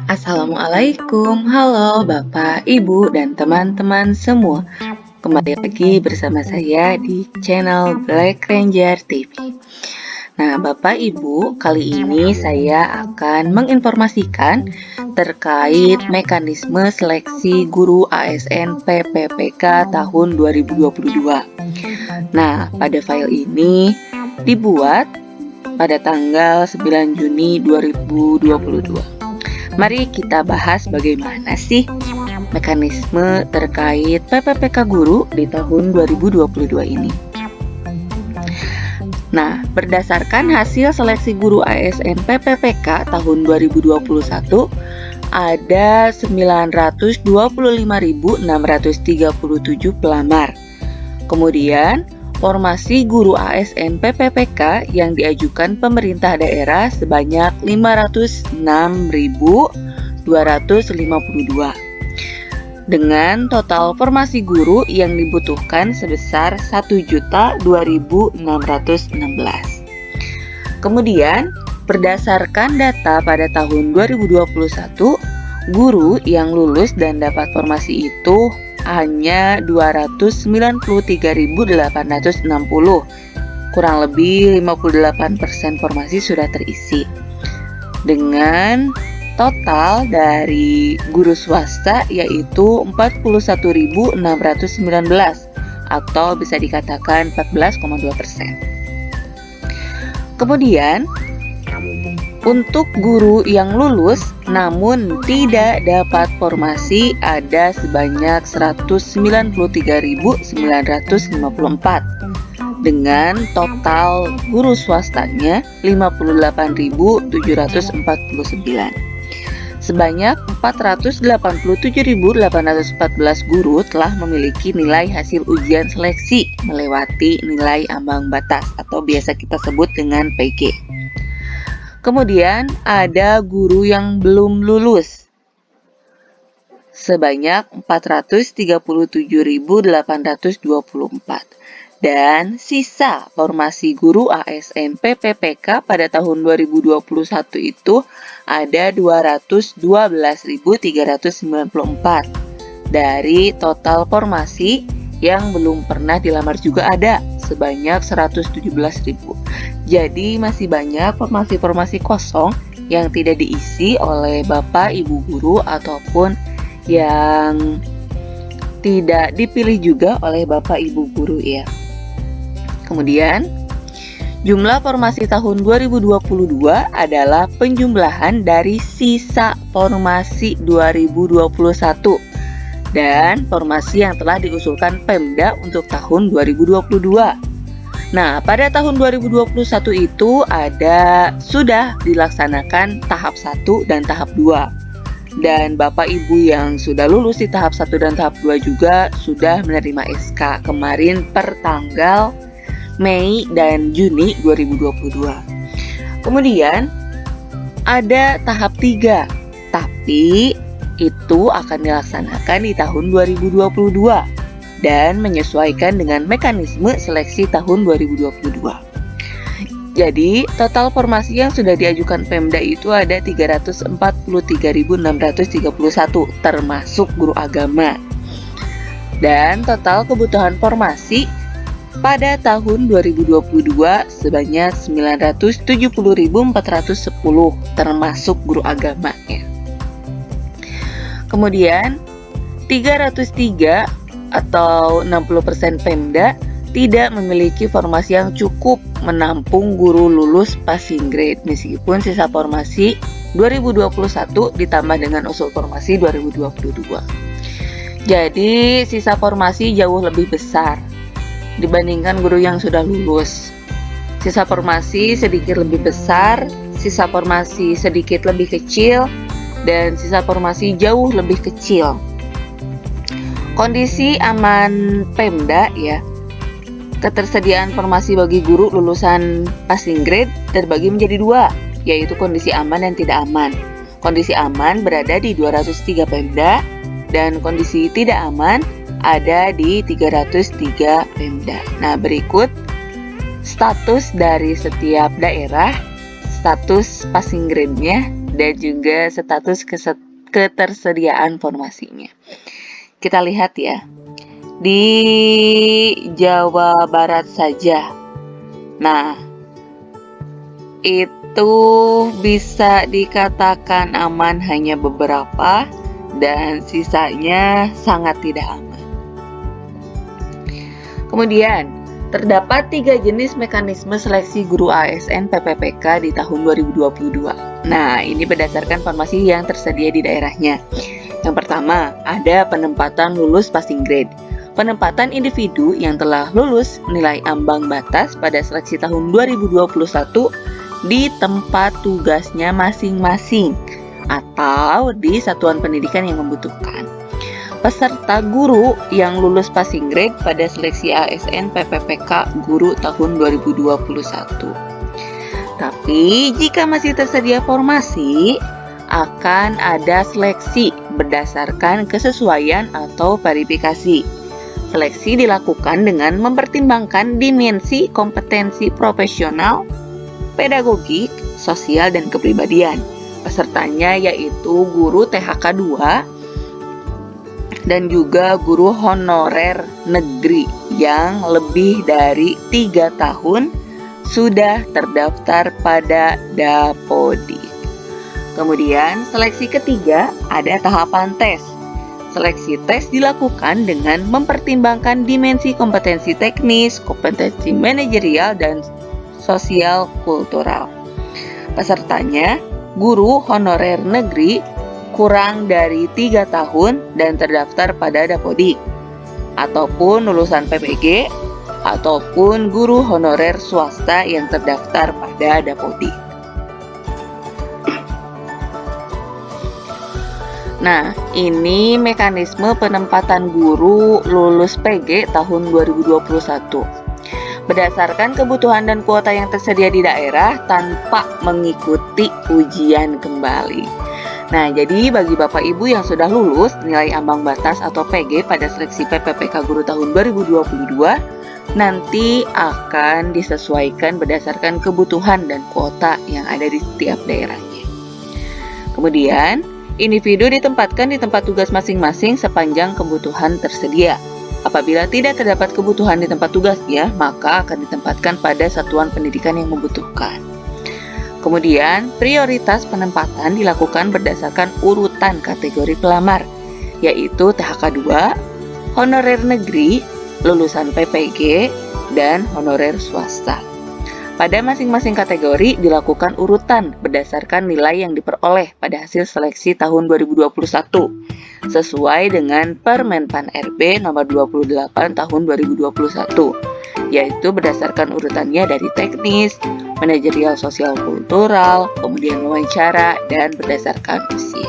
Assalamualaikum, halo Bapak, Ibu, dan teman-teman semua. Kembali lagi bersama saya di channel Black Ranger TV. Nah, Bapak Ibu, kali ini saya akan menginformasikan terkait mekanisme seleksi guru ASN PPPK tahun 2022. Nah, pada file ini dibuat pada tanggal 9 Juni 2022. Mari kita bahas bagaimana sih mekanisme terkait PPPK guru di tahun 2022 ini. Nah, berdasarkan hasil seleksi guru ASN PPPK tahun 2021, ada 925.637 pelamar. Kemudian, formasi guru ASN PPPK yang diajukan pemerintah daerah sebanyak 506.252 dengan total formasi guru yang dibutuhkan sebesar 1.002.616. Kemudian, berdasarkan data pada tahun 2021, guru yang lulus dan dapat formasi itu hanya 293.860. Kurang lebih 58% formasi sudah terisi. Dengan total dari guru swasta yaitu 41.619 atau bisa dikatakan 14,2%. Kemudian untuk guru yang lulus namun tidak dapat formasi ada sebanyak 193.954 dengan total guru swastanya 58.749. Sebanyak 487.814 guru telah memiliki nilai hasil ujian seleksi melewati nilai ambang batas atau biasa kita sebut dengan PG. Kemudian ada guru yang belum lulus sebanyak 437.824 dan sisa formasi guru ASN PPPK pada tahun 2021 itu ada 212.394 dari total formasi yang belum pernah dilamar juga ada sebanyak 117.000. Jadi masih banyak formasi-formasi kosong yang tidak diisi oleh Bapak Ibu guru ataupun yang tidak dipilih juga oleh Bapak Ibu guru ya. Kemudian jumlah formasi tahun 2022 adalah penjumlahan dari sisa formasi 2021 dan formasi yang telah diusulkan Pemda untuk tahun 2022. Nah, pada tahun 2021 itu sudah dilaksanakan tahap 1 dan tahap 2. Dan Bapak Ibu yang sudah lulus di tahap 1 dan tahap 2 juga sudah menerima SK kemarin per tanggal Mei dan Juni 2022. Kemudian ada tahap 3, tapi itu akan dilaksanakan di tahun 2022 dan menyesuaikan dengan mekanisme seleksi tahun 2022. Jadi, total formasi yang sudah diajukan Pemda itu ada 343.631 termasuk guru agama. Dan total kebutuhan formasi pada tahun 2022 sebanyak 970.410 termasuk guru agama ya. Kemudian 303 atau 60% Pemda tidak memiliki formasi yang cukup menampung guru lulus passing grade meskipun sisa formasi 2021 ditambah dengan usul formasi 2022. Jadi sisa formasi jauh lebih besar dibandingkan guru yang sudah lulus. Sisa formasi sedikit lebih besar, sisa formasi sedikit lebih kecil, dan sisa formasi jauh lebih kecil. Kondisi aman Pemda ya. Ketersediaan formasi bagi guru lulusan passing grade terbagi menjadi 2, yaitu kondisi aman dan tidak aman. Kondisi aman berada di 203 Pemda dan kondisi tidak aman ada di 303 Pemda. Nah, berikut status dari setiap daerah status passing grade-nya dan juga status ketersediaan formasinya. Kita lihat ya, di Jawa Barat saja. Nah, itu bisa dikatakan aman hanya beberapa dan sisanya sangat tidak aman. Kemudian, terdapat 3 jenis mekanisme seleksi guru ASN PPPK di tahun 2022. Nah, ini berdasarkan formasi yang tersedia di daerahnya. Yang pertama, ada penempatan lulus passing grade. Penempatan individu yang telah lulus nilai ambang batas pada seleksi tahun 2021 di tempat tugasnya masing-masing atau di satuan pendidikan yang membutuhkan. Peserta guru yang lulus passing grade pada seleksi ASN PPPK guru tahun 2021. Tapi jika masih tersedia formasi, akan ada seleksi berdasarkan kesesuaian atau verifikasi. Seleksi dilakukan dengan mempertimbangkan dimensi kompetensi profesional, pedagogik, sosial, dan kepribadian. Pesertanya yaitu guru THK 2 dan juga guru honorer negeri yang lebih dari 3 tahun sudah terdaftar pada Dapodik. Kemudian seleksi ketiga ada tahapan tes. Seleksi tes dilakukan dengan mempertimbangkan dimensi kompetensi teknis, kompetensi manajerial, dan sosial kultural. Pesertanya guru honorer negeri kurang dari 3 tahun dan terdaftar pada Dapodik, ataupun lulusan PPG, ataupun guru honorer swasta yang terdaftar pada Dapodik. Nah, ini mekanisme penempatan guru lulus PG tahun 2021. Berdasarkan kebutuhan dan kuota yang tersedia di daerah tanpa mengikuti ujian kembali. Nah, jadi bagi Bapak Ibu yang sudah lulus nilai ambang batas atau PG pada seleksi PPPK guru tahun 2022, nanti akan disesuaikan berdasarkan kebutuhan dan kuota yang ada di setiap daerahnya. Kemudian, individu ditempatkan di tempat tugas masing-masing sepanjang kebutuhan tersedia. Apabila tidak terdapat kebutuhan di tempat tugasnya, maka akan ditempatkan pada satuan pendidikan yang membutuhkan. Kemudian, prioritas penempatan dilakukan berdasarkan urutan kategori pelamar, yaitu THK 2, honorer negeri, lulusan PPG, dan honorer swasta. Pada masing-masing kategori dilakukan urutan berdasarkan nilai yang diperoleh pada hasil seleksi tahun 2021, sesuai dengan Permenpan RB nomor 28 tahun 2021, yaitu berdasarkan urutannya dari teknis, manajerial sosial kultural, kemudian wawancara, dan berdasarkan usia.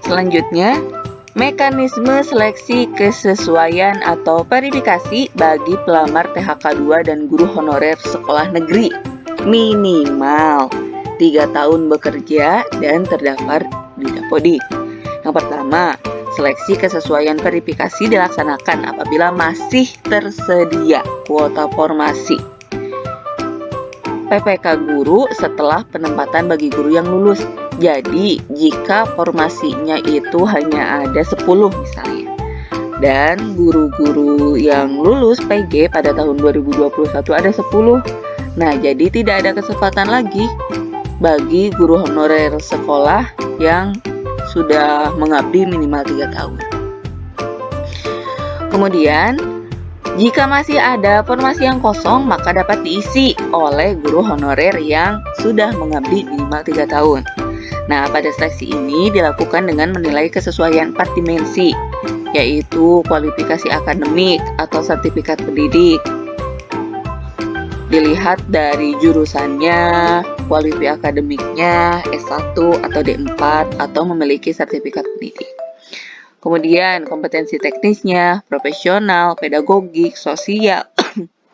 Selanjutnya, mekanisme seleksi kesesuaian atau verifikasi bagi pelamar THK 2 dan guru honorer sekolah negeri minimal 3 tahun bekerja dan terdaftar di Dapodik. Yang pertama, seleksi kesesuaian verifikasi dilaksanakan apabila masih tersedia kuota formasi PPK guru setelah penempatan bagi guru yang lulus. Jadi, jika formasinya itu hanya ada 10 misalnya, dan guru-guru yang lulus PG pada tahun 2021 ada 10, nah jadi tidak ada kesempatan lagi bagi guru honorer sekolah yang sudah mengabdi minimal 3 tahun. Kemudian, jika masih ada formasi yang kosong, maka dapat diisi oleh guru honorer yang sudah mengabdi minimal 3 tahun. Nah, pada seleksi ini dilakukan dengan menilai kesesuaian 4 dimensi, yaitu kualifikasi akademik atau sertifikat pendidik. Dilihat dari jurusannya, kualifikasi akademiknya, S1 atau D4, atau memiliki sertifikat pendidik. Kemudian kompetensi teknisnya, profesional, pedagogik, sosial,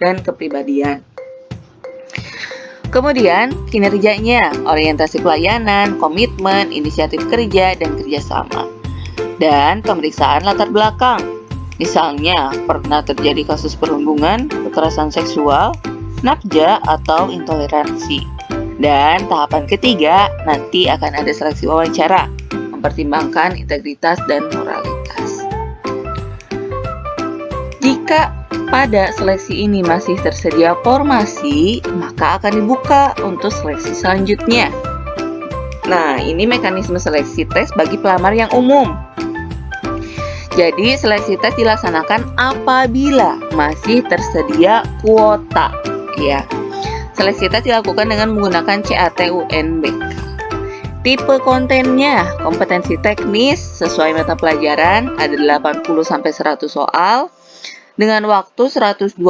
dan kepribadian. Kemudian kinerjanya, orientasi pelayanan, komitmen, inisiatif kerja, dan kerjasama. Dan pemeriksaan latar belakang. Misalnya, pernah terjadi kasus perundungan, kekerasan seksual, NAPJA atau intoleransi. Dan tahapan ketiga, nanti akan ada seleksi wawancara, mempertimbangkan integritas dan moralitas. Jika pada seleksi ini masih tersedia formasi, maka akan dibuka untuk seleksi selanjutnya. Nah, ini mekanisme seleksi tes bagi pelamar yang umum. Jadi, seleksi tes dilaksanakan apabila masih tersedia kuota, ya. Seleksi tes dilakukan dengan menggunakan CAT-UNBK. Tipe kontennya, kompetensi teknis sesuai mata pelajaran, ada 80-100 soal dengan waktu 120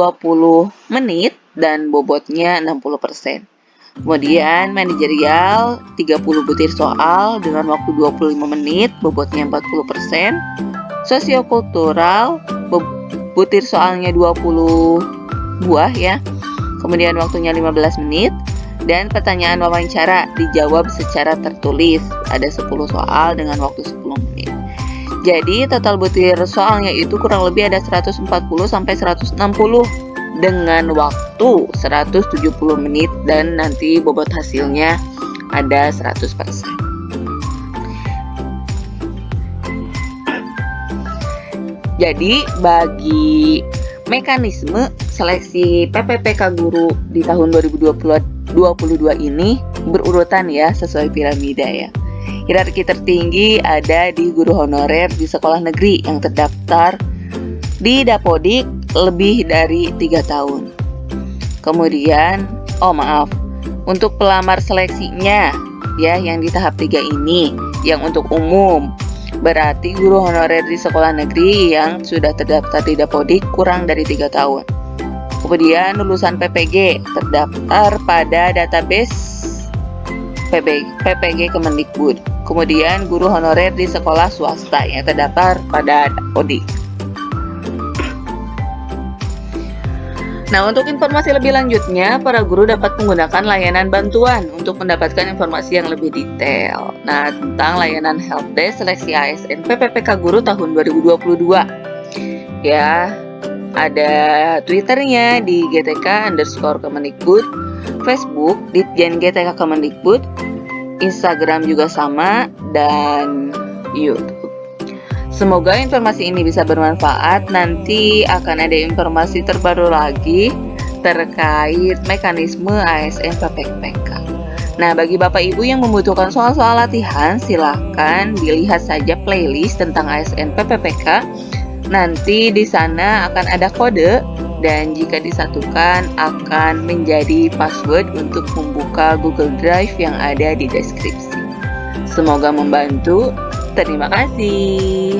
menit dan bobotnya 60%. Kemudian manajerial 30 butir soal dengan waktu 25 menit, bobotnya 40%. Sosiokultural butir soalnya 20 buah ya. Kemudian waktunya 15 menit. Dan pertanyaan wawancara dijawab secara tertulis. Ada 10 soal dengan waktu 10 menit. Jadi total butir soalnya itu kurang lebih ada 140-160 dengan waktu 170 menit dan nanti bobot hasilnya ada 100%. Jadi bagi mekanisme seleksi PPPK guru di tahun 2022 ini berurutan ya, sesuai piramida ya. Hierarki tertinggi ada di guru honorer di sekolah negeri yang terdaftar di Dapodik lebih dari 3 tahun. Kemudian, untuk pelamar seleksinya ya yang di tahap 3 ini, yang untuk umum, berarti guru honorer di sekolah negeri yang sudah terdaftar di Dapodik kurang dari 3 tahun. Kemudian lulusan PPG terdaftar pada database PPG Kemendikbud. Kemudian guru honorer di sekolah swasta yang terdaftar pada Dapodik. Nah, untuk informasi lebih lanjutnya, para guru dapat menggunakan layanan bantuan untuk mendapatkan informasi yang lebih detail. Nah, tentang layanan helpdesk seleksi ASN PPPK guru tahun 2022. Ya, ada Twitternya di GTK_Kemendikbud, Facebook Ditjen GTK Kemendikbud, Instagram juga sama, dan YouTube. Semoga informasi ini bisa bermanfaat. Nanti akan ada informasi terbaru lagi terkait mekanisme ASN PPPK. Nah, bagi Bapak Ibu yang membutuhkan soal-soal latihan, silahkan dilihat saja playlist tentang ASN PPPK. Nanti di sana akan ada kode dan jika disatukan akan menjadi password untuk membuka Google Drive yang ada di deskripsi. Semoga membantu. Terima kasih.